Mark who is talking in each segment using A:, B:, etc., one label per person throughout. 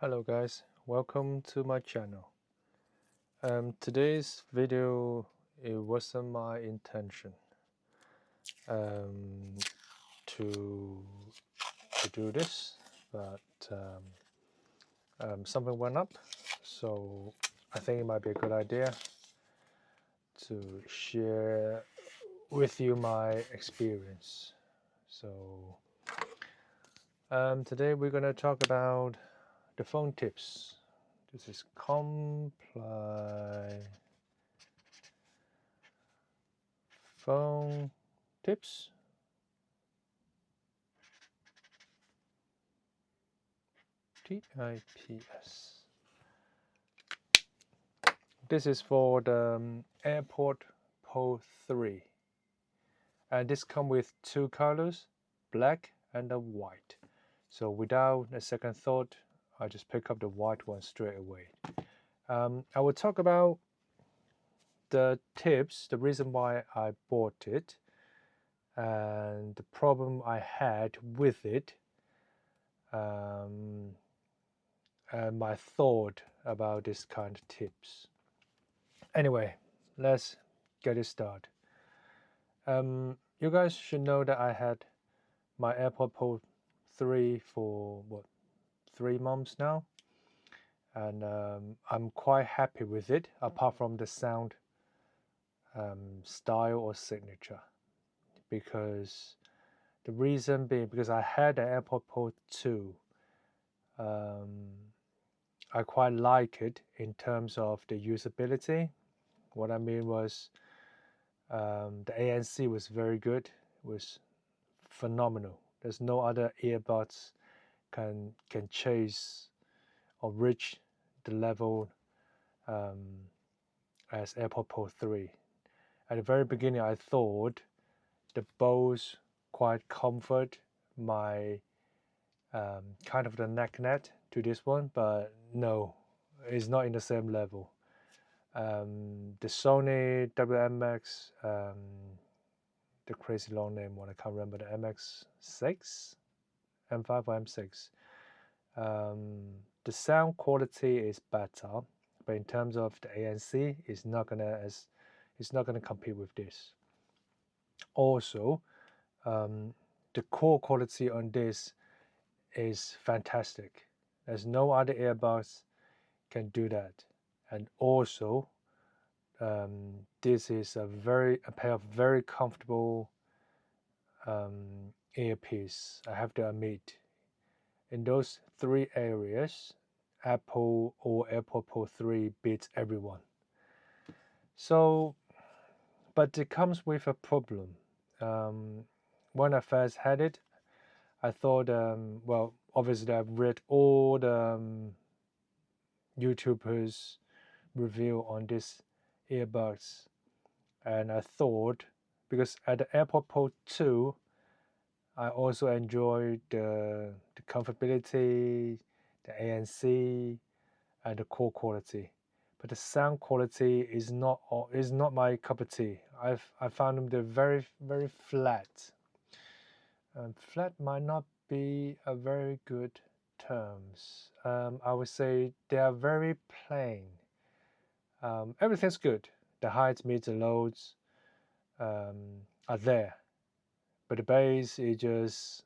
A: Hello guys, welcome to my channel. Today's video, it wasn't my intention um, to do this, but something went up, so I think it might be a good idea to share with you my experience. So today we're gonna talk about the phone tips. This is phone tips. TIPS. This is for the AirPod Pro 3, and this comes with two colors, black and a white. So without a second thought, I just pick up the white one straight away. I will talk about the tips, the reason why I bought it, and the problem I had with it, and my thought about this kind of tips. Anyway, let's get it started. You guys should know that I had my AirPod Pro 3 for 3 months now, and I'm quite happy with it, apart from the sound style or signature. Because the reason being, because I had an AirPod Pro 2, I quite like it in terms of the usability. What I mean was the ANC was very good, was phenomenal. There's no other earbuds can chase or reach the level as AirPod Pro 3. At the very beginning, I thought the Bose quite comfort my kind of the neck net to this one, but no, it's not in the same level. The Sony WMX, the crazy long name one, I can't remember, the MX6, M5 or M6. The sound quality is better, but in terms of the ANC, it's not gonna compete with this. Also, the core quality on this is fantastic. There's no other earbuds can do that, and also this is a pair of very comfortable earpiece. I have to admit, in those three areas, Apple or AirPod Pro 3 beats everyone. So, but it comes with a problem. When I first had it, I thought, well, obviously I've read all the YouTubers' review on this earbuds, and I thought, because at the AirPod Pro 2, I also enjoyed the comfortability, the ANC, and the core quality, but the sound quality is not my cup of tea. I found them, they're very flat. Flat might not be a very good terms. I would say they are very plain. Everything's good. The highs, mids, and lows are there, but the bass is just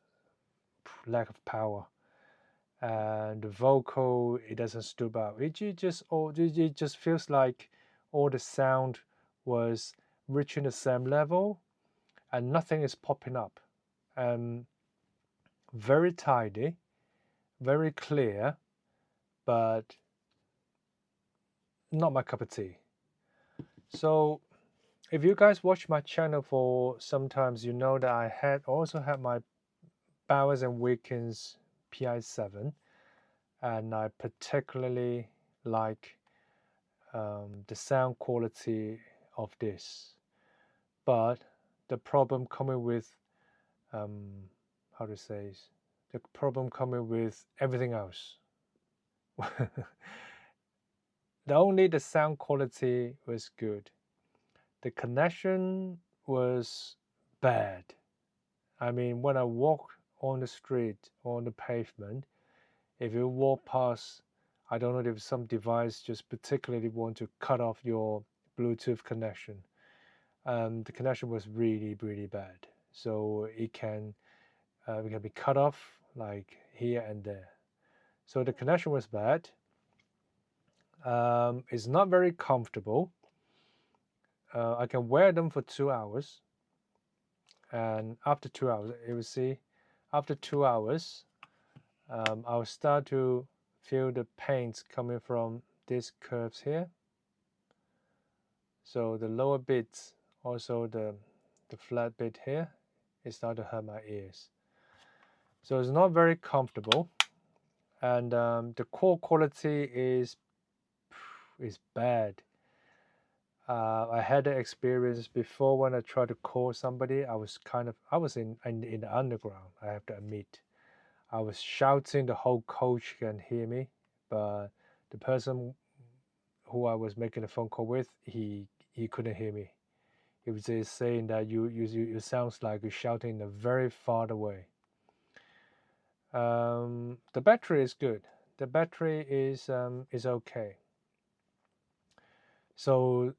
A: lack of power, and the vocal, it doesn't stoop out. It just feels like all the sound was reaching the same level, and nothing is popping up. Very tidy, very clear, but not my cup of tea. So if you guys watch my channel for sometimes, you know that I also had my Bowers and Wilkins PI7, and I particularly like the sound quality of this. But the problem coming with how to say, the problem coming with everything else. The sound quality was good. The connection was bad. I mean, when I walk on the street, on the pavement, if you walk past, I don't know if some device just particularly want to cut off your Bluetooth connection. The connection was really, really bad. So it can be cut off like here and there. So the connection was bad. It's not very comfortable. I can wear them for 2 hours, and after 2 hours, you will see, after 2 hours, I'll start to feel the pains coming from these curves here. So the lower bits, also the flat bit here, it started to hurt my ears. So it's not very comfortable, and the call quality is bad. I had an experience before when I tried to call somebody. I was in the underground. I have to admit, I was shouting. The whole coach can hear me, but the person who I was making a phone call with, he couldn't hear me. He was just saying that you sounds like you're shouting very far away. The battery is good. The battery is okay. So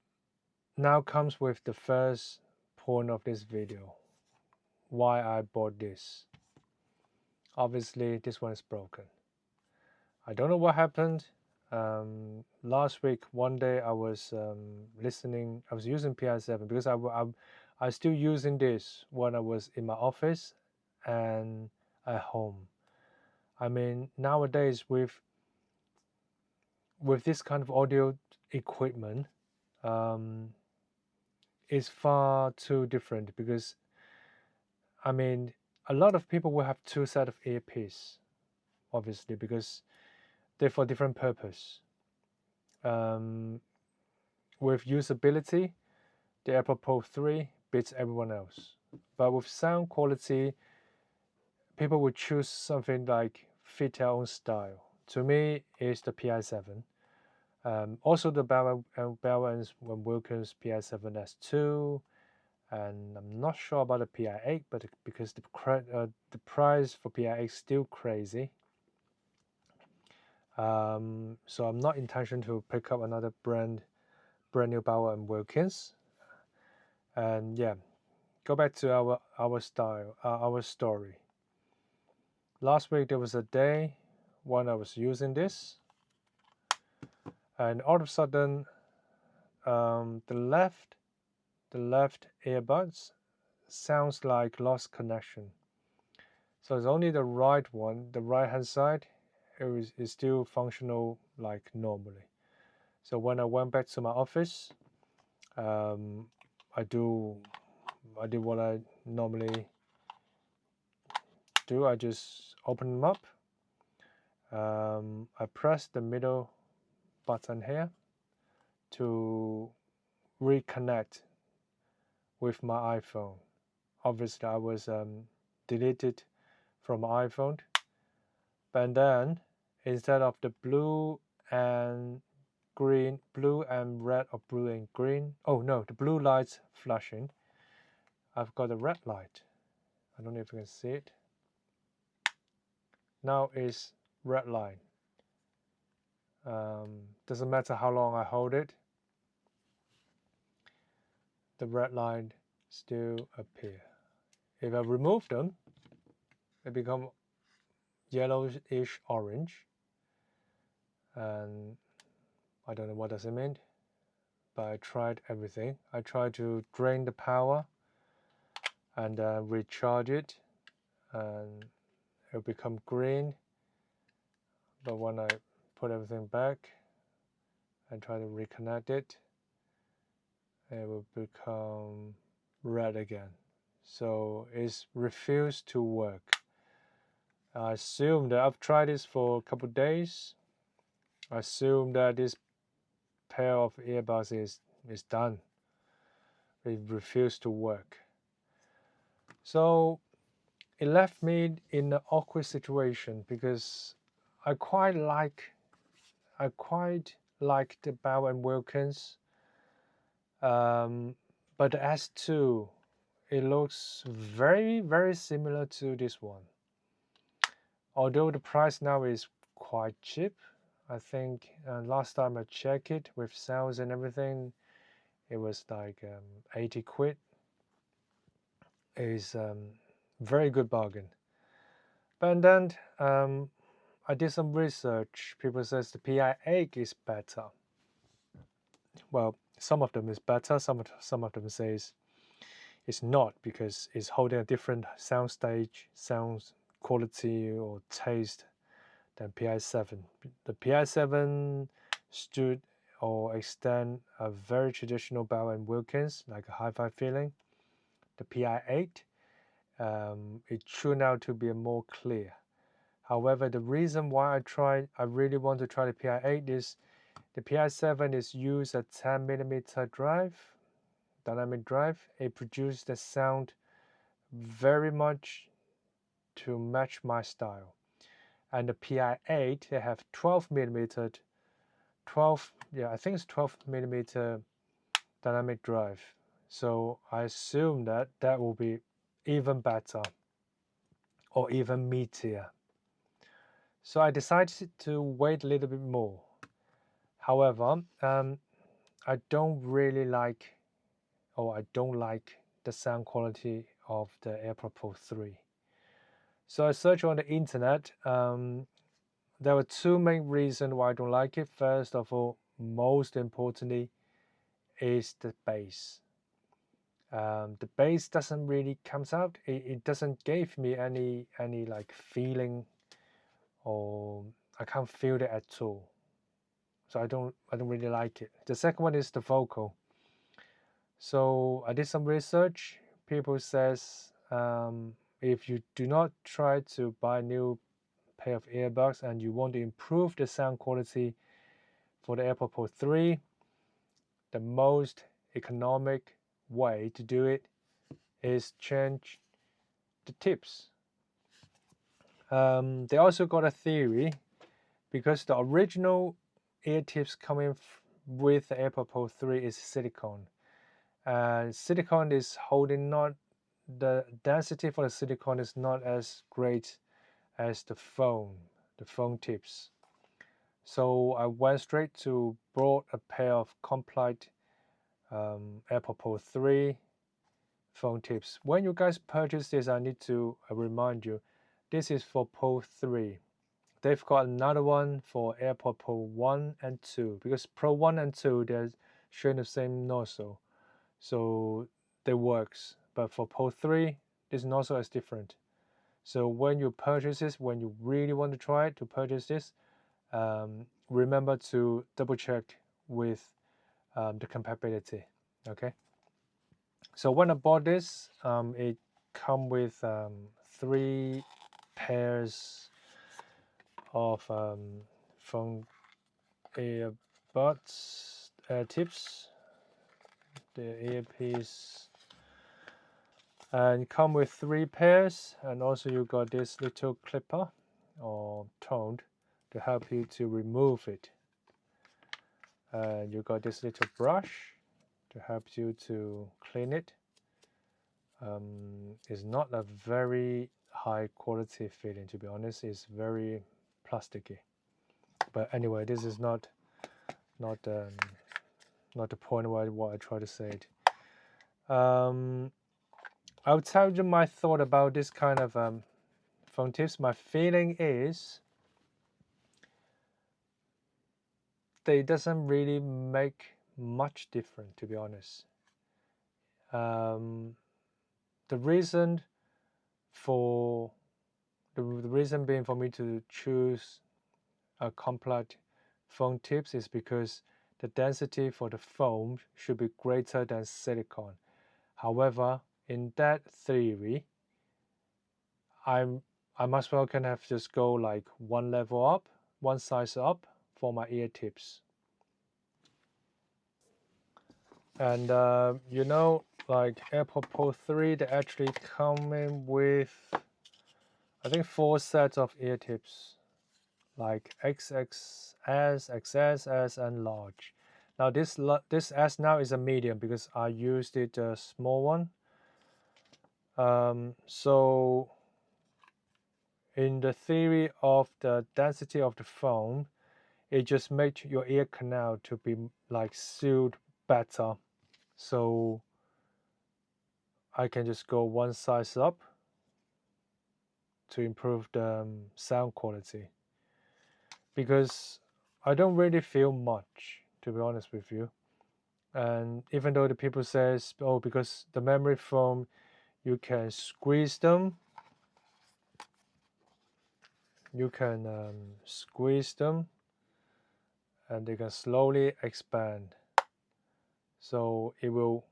A: now comes with the first point of this video. Why I bought this. Obviously, this one is broken. I don't know what happened. Last week, one day I was listening. I was using PI7 because I still using this when I was in my office and at home. I mean, nowadays with this kind of audio equipment, is far too different because, I mean, a lot of people will have two sets of earpiece, obviously, because they're for different purpose. With usability, the AirPods Pro 3 beats everyone else. But with sound quality, people would choose something like fit their own style. To me, it's the PI7. Also the Bell & Wilkins PI7S2, and I'm not sure about the PI8, but because the price for PI8 is still crazy. So I'm not intention to pick up another brand new Bell & Wilkins. And yeah, go back to our story. Last week there was a day when I was using this, and all of a sudden, the left earbuds sounds like lost connection. So it's only the right one, the right hand side, is still functional like normally. So when I went back to my office, I did what I normally do. I just open them up. I press the middle button here to reconnect with my iPhone. Obviously, I was deleted from my iPhone, but then instead of the blue and red or blue and green, oh no, the blue light's flashing. I've got a red light. I don't know if you can see it. Now it's red light. Doesn't matter how long I hold it, the red line still appear. If I remove them, they become yellowish orange, and I don't know what does it mean, but I tried everything. I tried to drain the power and recharge it, and it'll become green. But when I put everything back and try to reconnect it, it will become red again. So it's refused to work. I assume that I've tried this for a couple of days. I assume that this pair of earbuds is done. It refused to work. So it left me in an awkward situation because I quite like the Bell & Wilkins, but the S2, it looks very, very similar to this one. Although the price now is quite cheap. I think last time I checked it with sales and everything, it was like 80 quid. Is very good bargain. But then I did some research. People says the PI8 is better. Well, some of them is better. Some of them says it's not because it's holding a different sound stage, sound quality or taste than PI7. The PI7 stood or extend a very traditional Bell and Wilkins, like a hi-fi feeling. The PI8, it turned out to be more clear. However, the reason why I really want to try the PI8 is the PI7 is used a 10mm drive, dynamic drive. It produced the sound very much to match my style. And the PI8, they have 12mm, I think it's 12mm dynamic drive. So I assume that that will be even better or even meatier. So I decided to wait a little bit more. However, I don't really like, or I don't like the sound quality of the AirPods Pro 3. So I searched on the internet. There were two main reasons why I don't like it. First of all, most importantly, is the bass. The bass doesn't really comes out. It doesn't give me any like feeling, or I can't feel it at all. So I don't really like it. The second one is the vocal. So I did some research. People says if you do not try to buy a new pair of earbuds and you want to improve the sound quality for the AirPods Pro 3, the most economic way to do it is change the tips. They also got a theory because the original ear tips coming with the AirPods Pro 3 is silicone. Silicone is holding not the density for the silicone is not as great as the foam tips. So I went straight to bought a pair of complete AirPods Pro 3 phone tips. When you guys purchase this, I need to remind you, this is for Pro 3. They've got another one for AirPods Pro 1 and 2 because Pro 1 and 2 they're showing the same nozzle, so they works. But for Pro 3, this nozzle is different. So when you purchase this, when you really want to try it to purchase this, remember to double check with the compatibility. Okay. So when I bought this, it come with 3 pairs of phone earbuds tips, the earpiece, and come with 3 pairs, and also you got this little clipper or toned to help you to remove it. And you got this little brush to help you to clean it. It's not a very high quality feeling, to be honest. It's very plasticky. But anyway, this is not the point why what I try to say it. I'll tell you my thought about this kind of phone tips. My feeling is they doesn't really make much difference, to be honest. The reason being for me to choose a complete foam tips is because the density for the foam should be greater than silicone. However, in that theory, I must well can have just go like one level up, one size up for my ear tips. And you know, like AirPods Pro 3, they actually come in with I think 4 sets of ear tips, like XXS, XS, and large. Now this S now is a medium because I used it a small one. So in the theory of the density of the foam, it just makes your ear canal to be like sealed better. So I can just go one size up to improve the sound quality, because I don't really feel much, to be honest with you. And even though the people says, oh, because the memory foam, you can squeeze them, you can squeeze them, and they can slowly expand. So it will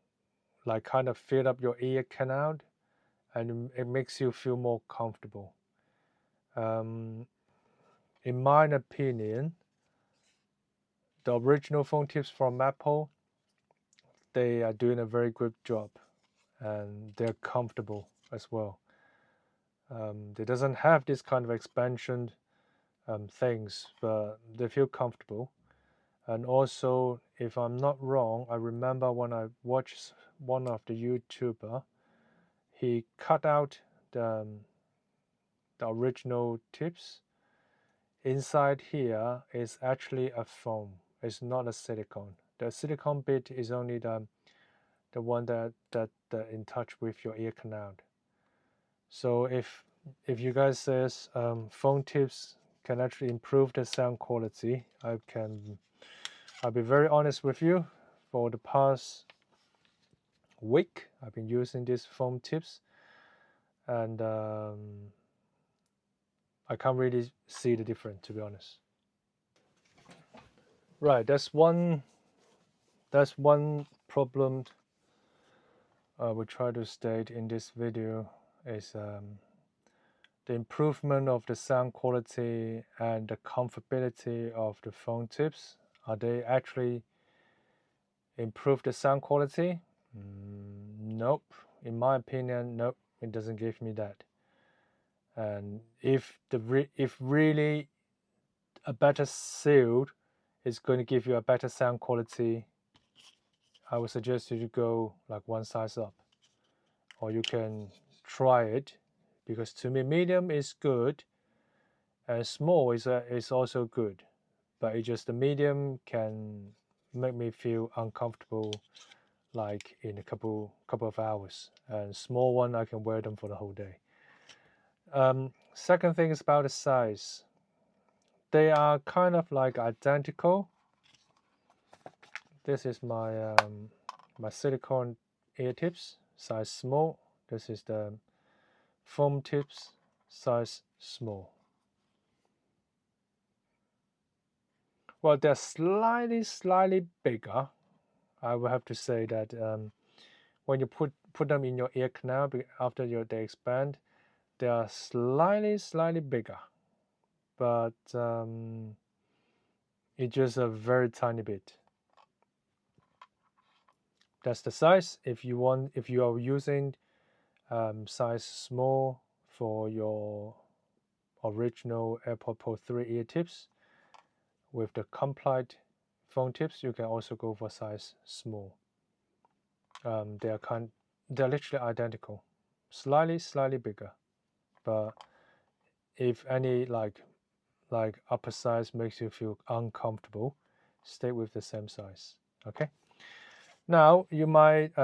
A: like kind of fill up your ear canal, and it makes you feel more comfortable. In my opinion, the original phone tips from Apple, they are doing a very good job, and they're comfortable as well. They doesn't have this kind of expansion things, but they feel comfortable. And also, if I'm not wrong, I remember when I watched one of the YouTuber, he cut out the original tips. Inside here is actually a foam. It's not a silicone. The silicone bit is only the one that in touch with your ear canal. So if you guys says phone tips can actually improve the sound quality, I'll be very honest with you. For the past week, I've been using these foam tips, and I can't really see the difference, to be honest. Right, that's one problem we try to state in this video is the improvement of the sound quality and the comfortability of the phone tips. Are they actually improve the sound quality? Nope. In my opinion, nope. It doesn't give me that. And if really a better sealed is going to give you a better sound quality, I would suggest you to go like one size up, or you can try it, because to me medium is good and small is also good, but it's just the medium can make me feel uncomfortable like in a couple of hours, and small one I can wear them for the whole day. Second thing is about the size. They are kind of like identical. This is my my silicone ear tips, size small. This is the foam tips, size small. Well, they're slightly bigger. I will have to say that when you put them in your ear canal after they expand, they are slightly bigger, but it's just a very tiny bit. That's the size. If you are using size small for your original AirPods Pro 3 ear tips, with the complete phone tips, you can also go for size small. They're literally identical, slightly bigger. But if any like upper size makes you feel uncomfortable, stay with the same size. Okay. Now you might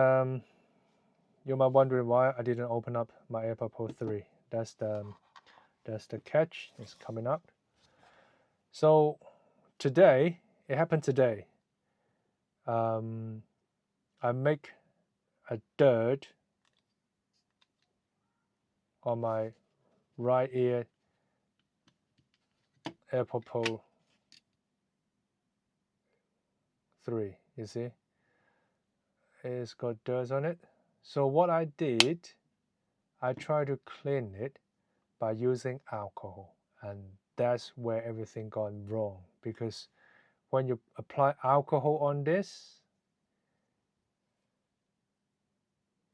A: wondering why I didn't open up my AirPods Pro 3. That's the catch. It's coming up. So today, it happened today. I make a dirt on my right ear AirPods Pro 3. You see, it's got dirt on it. So what I did, I tried to clean it by using alcohol, and that's where everything gone wrong, because when you apply alcohol on this,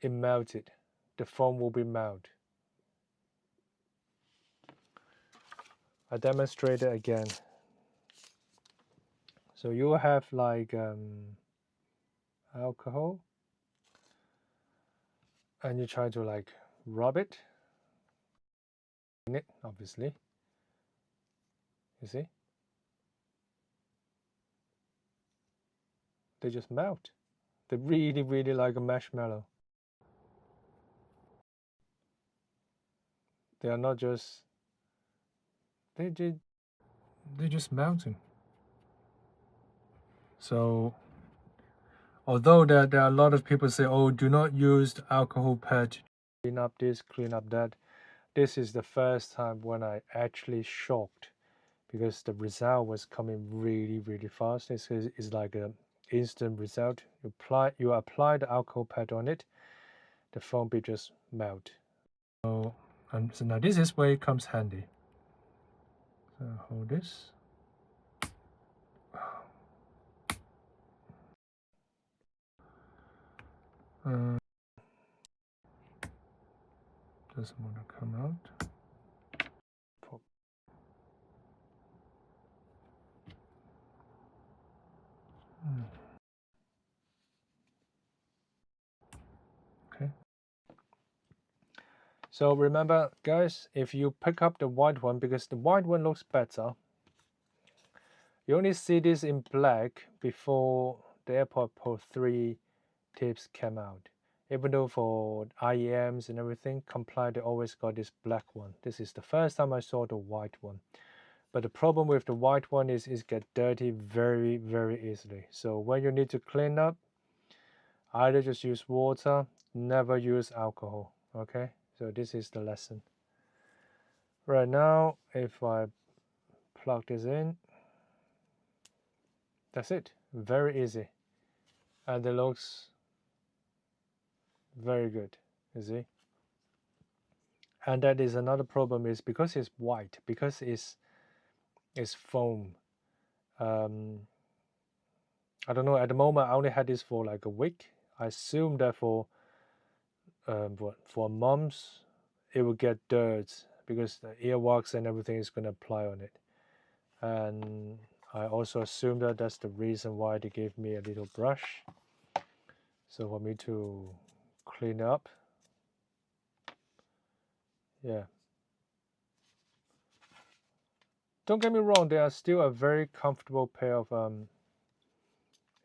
A: it melted. The foam will be melt. I demonstrate it again. So you have like alcohol, and you try to like rub it. it, obviously. You see? They just melt. They really like a marshmallow. They are not just they they're just melting. So although there are a lot of people say, oh, do not use alcohol pad to clean up this, clean up that. This is the first time when I actually shocked because the result was coming really fast. It's like an instant result. You apply the alcohol pad on it, the foam bit just melt. So now this is where it comes handy. So hold this. Doesn't want to come out. Pop. Okay. So remember, guys, if you pick up the white one, because the white one looks better, you only see this in black before the AirPod Pro 3 tips came out. Even though for IEMs and everything, Comply, they always got this black one. This is the first time I saw the white one. But the problem with the white one is it gets dirty very easily. So when you need to clean up, either just use water, never use alcohol. Okay, so this is the lesson. Right now, if I plug this in, that's it. Very easy. And it looks very good, you see. And that is another problem is because it's white, because it's foam. I don't know, at the moment I only had this for like a week. I assume that for months it will get dirt because the earwax and everything is going to apply on it. And I also assume that that's the reason why they gave me a little brush, so for me to clean up. Yeah, don't get me wrong, they are still a very comfortable pair of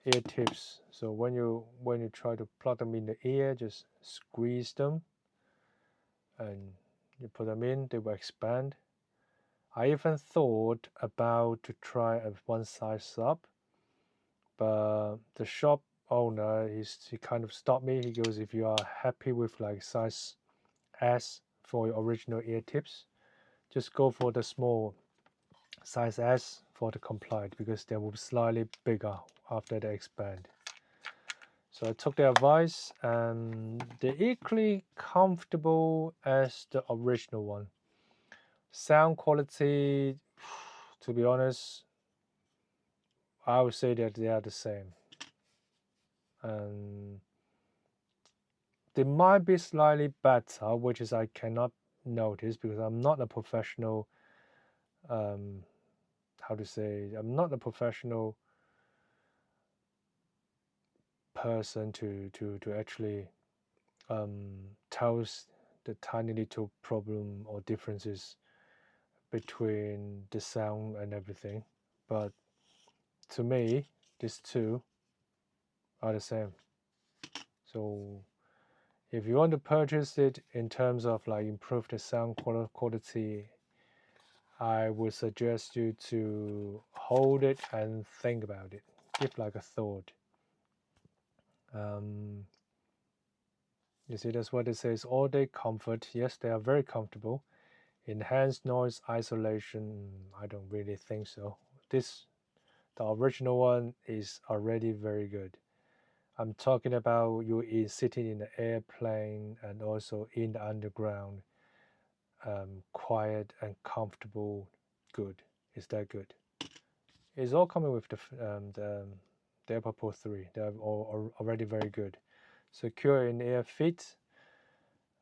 A: ear tips. So when you try to plug them in the ear, just squeeze them and you put them in, they will expand. I even thought about to try a one size up, but the shop owner he kind of stopped me. He goes, if you are happy with like size S for your original ear tips, just go for the small size S for the Complied because they will be slightly bigger after they expand. So I took their advice and they're equally comfortable as the original one. Sound quality, to be honest, I would say that they are the same. And they might be slightly better, which is I cannot notice because I'm not a professional. How to say? I'm not a professional person to actually tell the tiny little problem or differences between the sound and everything. But to me, these two are the same. So if you want to purchase it in terms of like improve the sound quality, I would suggest you to hold it and think about it. Give like a thought. You see, that's what it says. All day comfort. Yes, they are very comfortable. Enhanced noise isolation. I don't really think so. The original one is already very good. I'm talking about you sitting in the airplane and also in the underground. Quiet and comfortable. Good. Is that good? It's all coming with the AirPod Pro 3. They're all already very good. Secure in ear fit.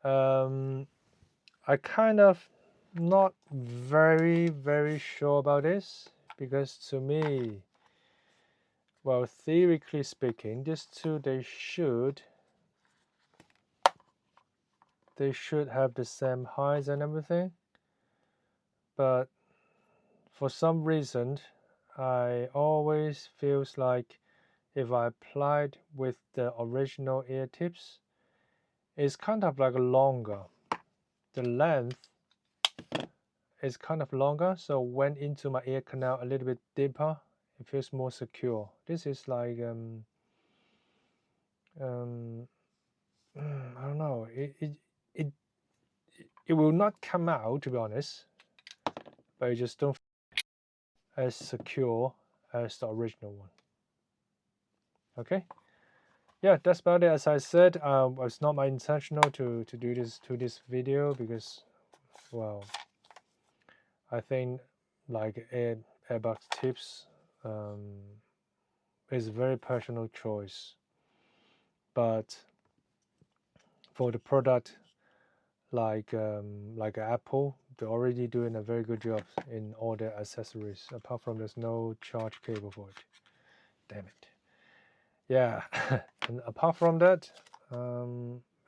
A: I kind of not very sure about this because to me, well, theoretically speaking, these two they should have the same height and everything. but for some reason I always feels like if I applied with the original ear tips, it's kind of like longer. The length is kind of longer, so went into my ear canal a little bit deeper. It feels more secure. This is like I don't know. It will not come out, to be honest, but it just don't feel as secure as the original one. Okay. Yeah, that's about it. As I said, it's not my intentional to do this video because, well, I think like AirPods tips is a very personal choice, but for the product like Apple, they're already doing a very good job in all their accessories. Apart from there's no charge cable for it. Damn it. Yeah, and apart from that,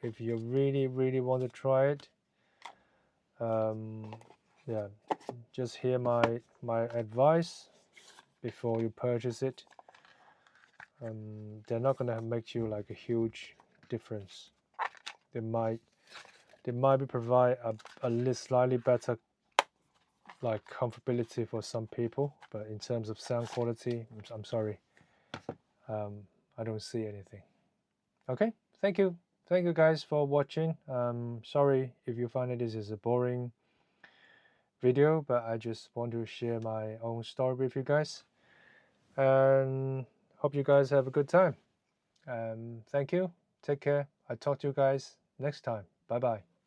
A: if you really want to try it, yeah, just hear my advice before you purchase it. They're not gonna make you like a huge difference. They might be provide a slightly better like comfortability for some people, but in terms of sound quality, I'm sorry, I don't see anything. Okay, thank you guys for watching. Sorry if you find this is a boring video, but I just want to share my own story with you guys, and hope you guys have a good time. Thank you, take care. I'll talk to you guys next time. Bye bye.